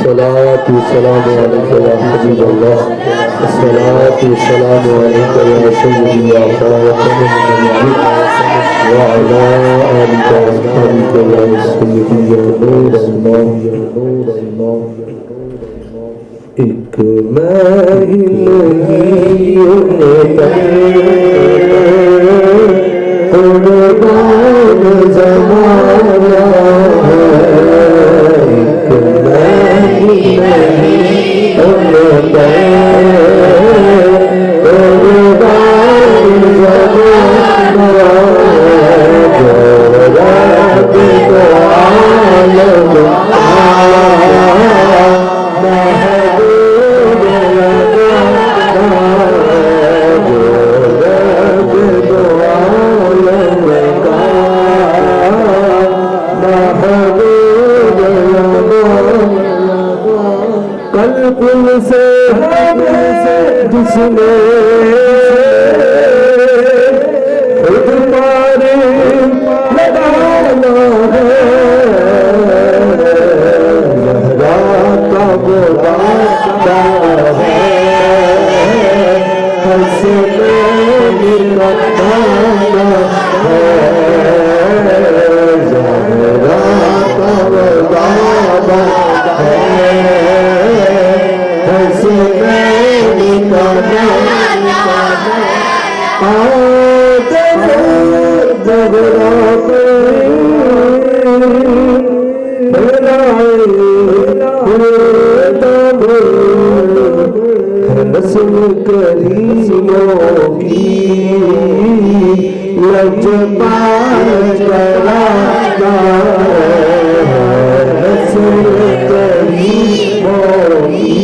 الصلاة والسلام عليك يا حبيب الله الصلاة والسلام عليك يا سيدي يا خاتم النبيين وعلى آلك وأصحابك يا سيدي يا نور الله ایک میں ہی نہیں قربان زمانہ ہے ایک میں ہی نہیں قربان زمانہ جو رب کو عالم قلب سے جس نے خود پار لگانا ہے زہرا کا وہ وعدہ ہے حسن ملتانا ہے زہرا کا وہ وعدہ ہے رسم کریموں کی لجپال جلانا رسم کریموں کی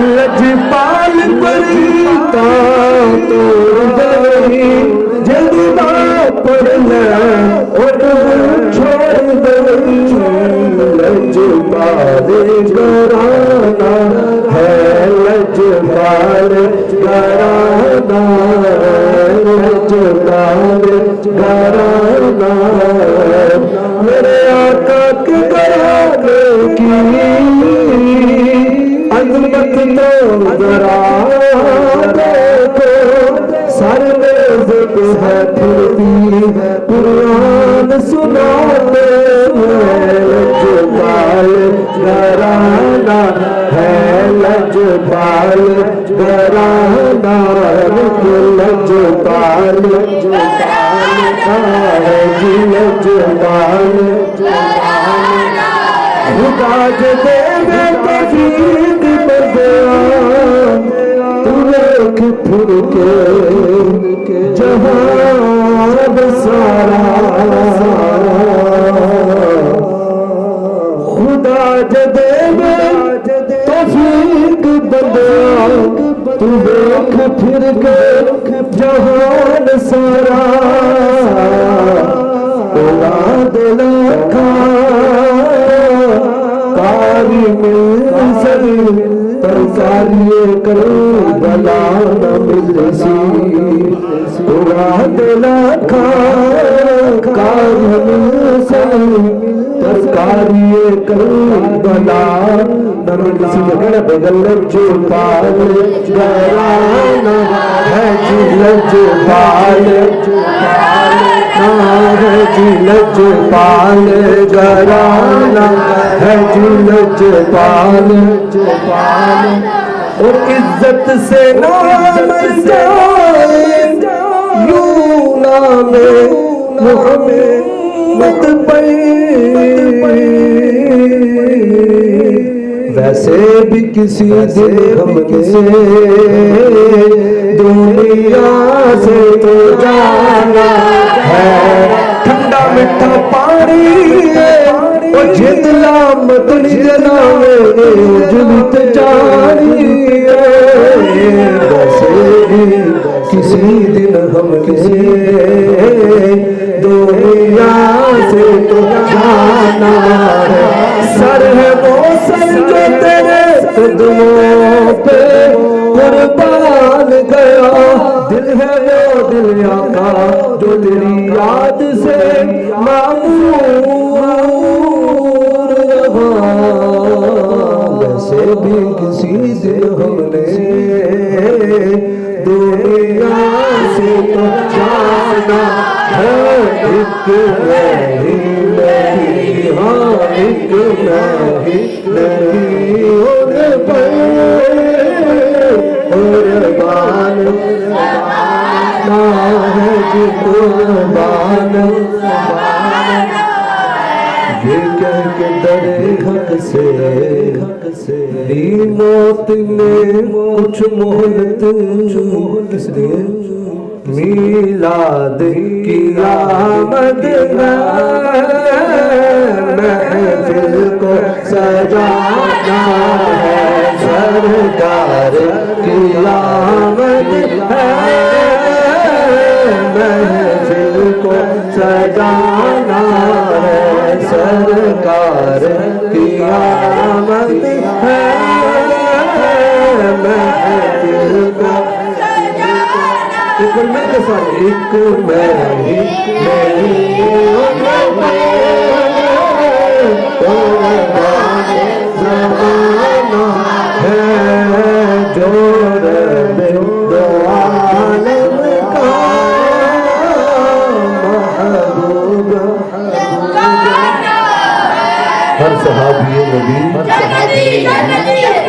لجپال پریتا تو دلی جذبہ پڑھنا اور چھوڑ دلی لجپال گرانا ہے لجپال گرانا لجپال گرانا میرے آقا کے گرانے کی عظمت تو ذرا دیکھو سر میں ذکر ہے پھرتی قرآن سناتے ہیں لجپال گرانا ہے لجپال گرانا لجپال ہے جی لجپال خدا کے دے میں توفیق بردیاں تو ایک پھر کے جہان سارا خدا جدے میں توفیق بردیاں تو ایک پھر کے جہان سارا اولاد لکھا کاری مل ترکاری کربلا نہ ملسی اولاد لکھا کاری مل ترکاری کربلا نہ ملسی جگڑ بگل لجپال گرانا ہے جی لجپال ہے جی لجپال گرانا ہے جی لجپال اور عزت سے نام جائے یوں نام محمد پئی ویسے بھی کسی دن ہم کسی دنیا سے تو جانا ہے ٹھنڈا میٹھا پانی ہے اور جھدلا متنی جلاوے جلت جانی ہے ویسے بھی کسی دن ہم کسی دنیا سے تو جانا ہے سر ہے وہ سر جو تیرے قدموں پہ قربان گیا دل ہے وہ دل آقا جو تیری یاد سے معمور موت نے کچھ مہلت کس لیے میلاد کی آمد محفل کو سجانا ہے سرکار کی آمد ہے محفل کو سجانا ہے سرکار کی آمد ہے محفل کو ایک میں کے ساتھ ایک میں ہی زمانہ ہے جو رب دو عالم کا محبوب ہر صحابی نبی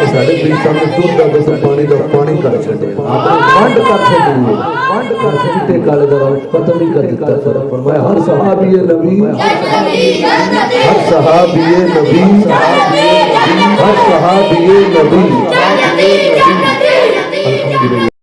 سارے پیش سامنے دور دا بس پانی کر چھڑے بانڈ کر چھڑے چٹے کالے دا ختم نہیں کر دیتا فرق فرمایا ہر صحابی نبی ہر صحابی نبی ہر صحابی نبی الحمدللہ